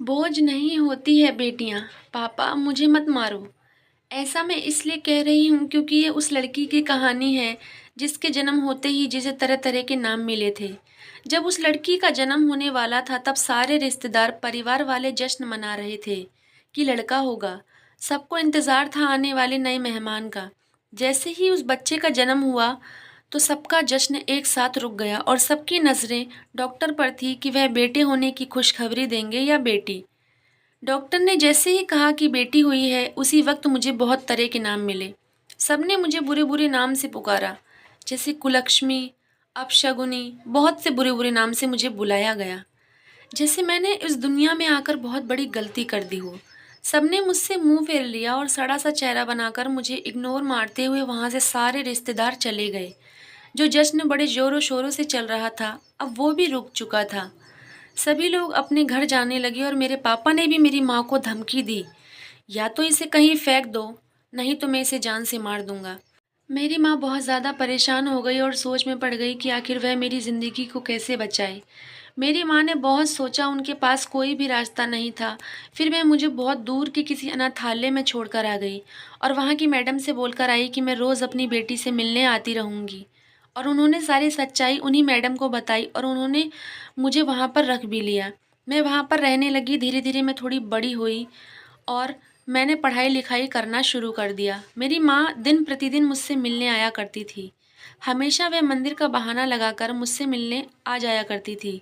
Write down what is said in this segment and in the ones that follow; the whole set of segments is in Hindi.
बोझ नहीं होती है बेटियाँ। पापा मुझे मत मारो। ऐसा मैं इसलिए कह रही हूँ क्योंकि ये उस लड़की की कहानी है जिसके जन्म होते ही जिसे तरह तरह के नाम मिले थे। जब उस लड़की का जन्म होने वाला था तब सारे रिश्तेदार परिवार वाले जश्न मना रहे थे कि लड़का होगा। सबको इंतज़ार था आने वाले नए मेहमान का। जैसे ही उस बच्चे का जन्म हुआ तो सबका जश्न एक साथ रुक गया और सबकी नज़रें डॉक्टर पर थी कि वह बेटे होने की खुशखबरी देंगे या बेटी। डॉक्टर ने जैसे ही कहा कि बेटी हुई है उसी वक्त मुझे बहुत तरह के नाम मिले। सबने मुझे बुरे बुरे नाम से पुकारा, जैसे कुलक्ष्मी, अपशगुनी, बहुत से बुरे बुरे नाम से मुझे बुलाया गया, जैसे मैंने इस दुनिया में आकर बहुत बड़ी गलती कर दी हो। सबने मुझसे मुंह फेर लिया और सड़ा सा चेहरा बनाकर मुझे इग्नोर मारते हुए वहां से सारे रिश्तेदार चले गए। जो जश्न बड़े जोरों शोरों से चल रहा था अब वो भी रुक चुका था। सभी लोग अपने घर जाने लगे और मेरे पापा ने भी मेरी माँ को धमकी दी, या तो इसे कहीं फेंक दो, नहीं तो मैं इसे जान से मार दूंगा। मेरी माँ बहुत ज़्यादा परेशान हो गई और सोच में पड़ गई कि आखिर वह मेरी ज़िंदगी को कैसे बचाए। मेरी माँ ने बहुत सोचा, उनके पास कोई भी रास्ता नहीं था। फिर वह मुझे बहुत दूर के किसी अनाथालय में छोड़कर आ गई और वहाँ की मैडम से बोलकर आई कि मैं रोज़ अपनी बेटी से मिलने आती रहूँगी। और उन्होंने सारी सच्चाई उन्हीं मैडम को बताई और उन्होंने मुझे वहाँ पर रख भी लिया। मैं वहाँ पर रहने लगी। धीरे धीरे मैं थोड़ी बड़ी हुई और मैंने पढ़ाई लिखाई करना शुरू कर दिया। मेरी माँ दिन प्रतिदिन मुझसे मिलने आया करती थी। हमेशा वह मंदिर का बहाना लगाकर मुझसे मिलने आ जाया करती थी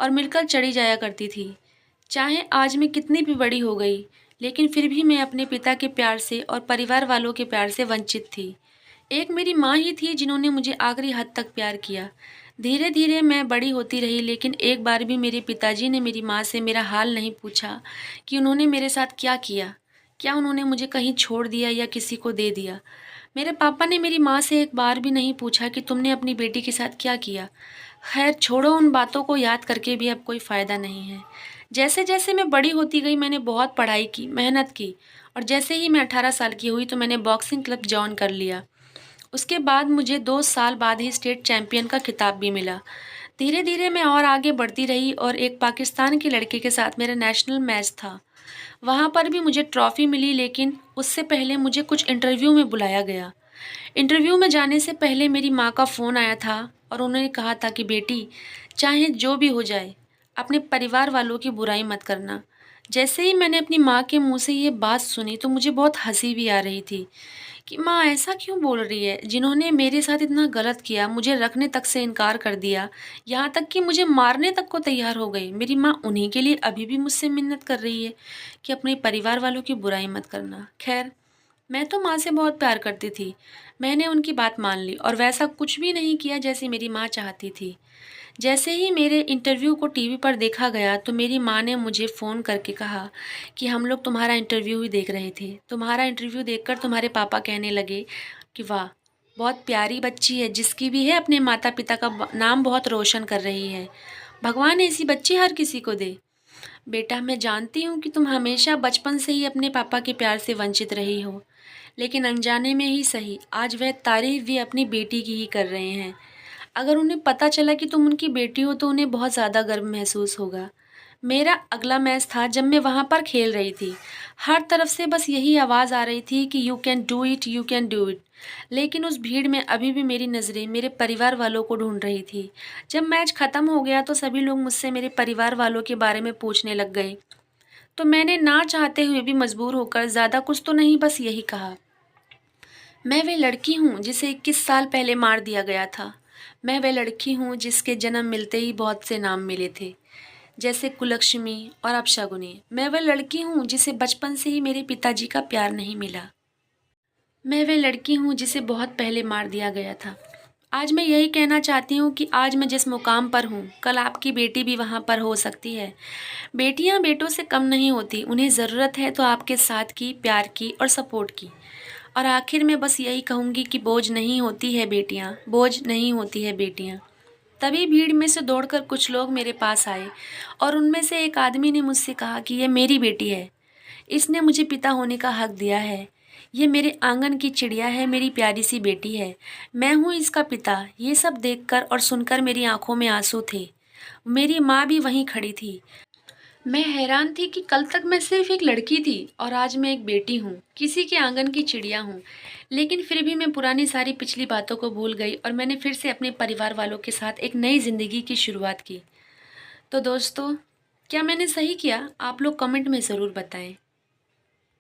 और मिलकर चली जाया करती थी। चाहे आज मैं कितनी भी बड़ी हो गई, लेकिन फिर भी मैं अपने पिता के प्यार से और परिवार वालों के प्यार से वंचित थी। एक मेरी माँ ही थी जिन्होंने मुझे आखिरी हद तक प्यार किया। धीरे धीरे मैं बड़ी होती रही, लेकिन एक बार भी मेरे पिताजी ने मेरी माँ से मेरा हाल नहीं पूछा कि उन्होंने मेरे साथ क्या किया। क्या उन्होंने मुझे कहीं छोड़ दिया या किसी को दे दिया। मेरे पापा ने मेरी माँ से एक बार भी नहीं पूछा कि तुमने अपनी बेटी के साथ क्या किया। खैर छोड़ो, उन बातों को याद करके भी अब कोई फ़ायदा नहीं है। जैसे जैसे मैं बड़ी होती गई मैंने बहुत पढ़ाई की, मेहनत की, और जैसे ही मैं 18 साल की हुई तो मैंने बॉक्सिंग क्लब जॉइन कर लिया। उसके बाद मुझे 2 साल बाद ही स्टेट चैंपियन का खिताब भी मिला। धीरे धीरे मैं और आगे बढ़ती रही और एक पाकिस्तान के लड़के के साथ मेरा नेशनल मैच था। वहाँ पर भी मुझे ट्रॉफ़ी मिली, लेकिन उससे पहले मुझे कुछ इंटरव्यू में बुलाया गया। इंटरव्यू में जाने से पहले मेरी माँ का फ़ोन आया था और उन्होंने कहा था कि बेटी, चाहे जो भी हो जाए, अपने परिवार वालों की बुराई मत करना। जैसे ही मैंने अपनी माँ के मुँह से ये बात सुनी तो मुझे बहुत हँसी भी आ रही थी कि माँ ऐसा क्यों बोल रही है, जिन्होंने मेरे साथ इतना गलत किया, मुझे रखने तक से इनकार कर दिया, यहाँ तक कि मुझे मारने तक को तैयार हो गई। मेरी माँ उन्हीं के लिए अभी भी मुझसे मिन्नत कर रही है कि अपने परिवार वालों की बुराई मत करना। खैर, मैं तो माँ से बहुत प्यार करती थी। मैंने उनकी बात मान ली और वैसा कुछ भी नहीं किया जैसे मेरी माँ चाहती थी। जैसे ही मेरे इंटरव्यू को टीवी पर देखा गया तो मेरी माँ ने मुझे फ़ोन करके कहा कि हम लोग तुम्हारा इंटरव्यू ही देख रहे थे। तुम्हारा इंटरव्यू देखकर तुम्हारे पापा कहने लगे कि वाह, बहुत प्यारी बच्ची है, जिसकी भी है अपने माता पिता का नाम बहुत रोशन कर रही है। भगवान ऐसी बच्ची हर किसी को दे। बेटा, मैं जानती हूँ कि तुम हमेशा बचपन से ही अपने पापा के प्यार से वंचित रही हो, लेकिन अनजाने में ही सही आज वह तारीफ भी अपनी बेटी की ही कर रहे हैं। अगर उन्हें पता चला कि तुम उनकी बेटी हो तो उन्हें बहुत ज़्यादा गर्व महसूस होगा। मेरा अगला मैच था जब मैं वहाँ पर खेल रही थी। हर तरफ से बस यही आवाज़ आ रही थी कि you can do it, you can do it. लेकिन उस भीड़ में अभी भी मेरी नज़रें मेरे परिवार वालों को ढूंढ रही थी। जब मैच ख़त्म हो गया तो सभी लोग मुझसे मेरे परिवार वालों के बारे में पूछने लग गए। तो मैंने ना चाहते हुए भी मजबूर होकर ज़्यादा कुछ तो नहीं, बस यही कहा, मैं वह लड़की हूँ जिसे 21 साल पहले मार दिया गया था। मैं वह लड़की हूँ जिसके जन्म मिलते ही बहुत से नाम मिले थे, जैसे कुलक्ष्मी और अपशगुनी। मैं वह लड़की हूँ जिसे बचपन से ही मेरे पिताजी का प्यार नहीं मिला। मैं वह लड़की हूँ जिसे बहुत पहले मार दिया गया था। आज मैं यही कहना चाहती हूँ कि आज मैं जिस मुकाम पर हूँ, कल आपकी बेटी भी वहाँ पर हो सकती है। बेटियाँ बेटों से कम नहीं होती, उन्हें ज़रूरत है तो आपके साथ की, प्यार की और सपोर्ट की। और आखिर में बस यही कहूँगी कि बोझ नहीं होती है बेटियाँ, बोझ नहीं होती है बेटियाँ। तभी भीड़ में से दौड़कर कुछ लोग मेरे पास आए और उनमें से एक आदमी ने मुझसे कहा कि ये मेरी बेटी है, इसने मुझे पिता होने का हक दिया है। ये मेरे आंगन की चिड़िया है, मेरी प्यारी सी बेटी है, मैं हूँ इसका पिता। ये सब देखकर और सुनकर मेरी आंखों में आंसू थे। मेरी माँ भी वहीं खड़ी थी। मैं हैरान थी कि कल तक मैं सिर्फ एक लड़की थी और आज मैं एक बेटी हूँ, किसी के आंगन की चिड़िया हूँ। लेकिन फिर भी मैं पुरानी सारी पिछली बातों को भूल गई और मैंने फिर से अपने परिवार वालों के साथ एक नई ज़िंदगी की शुरुआत की। तो दोस्तों, क्या मैंने सही किया? आप लोग कमेंट में ज़रूर बताएं।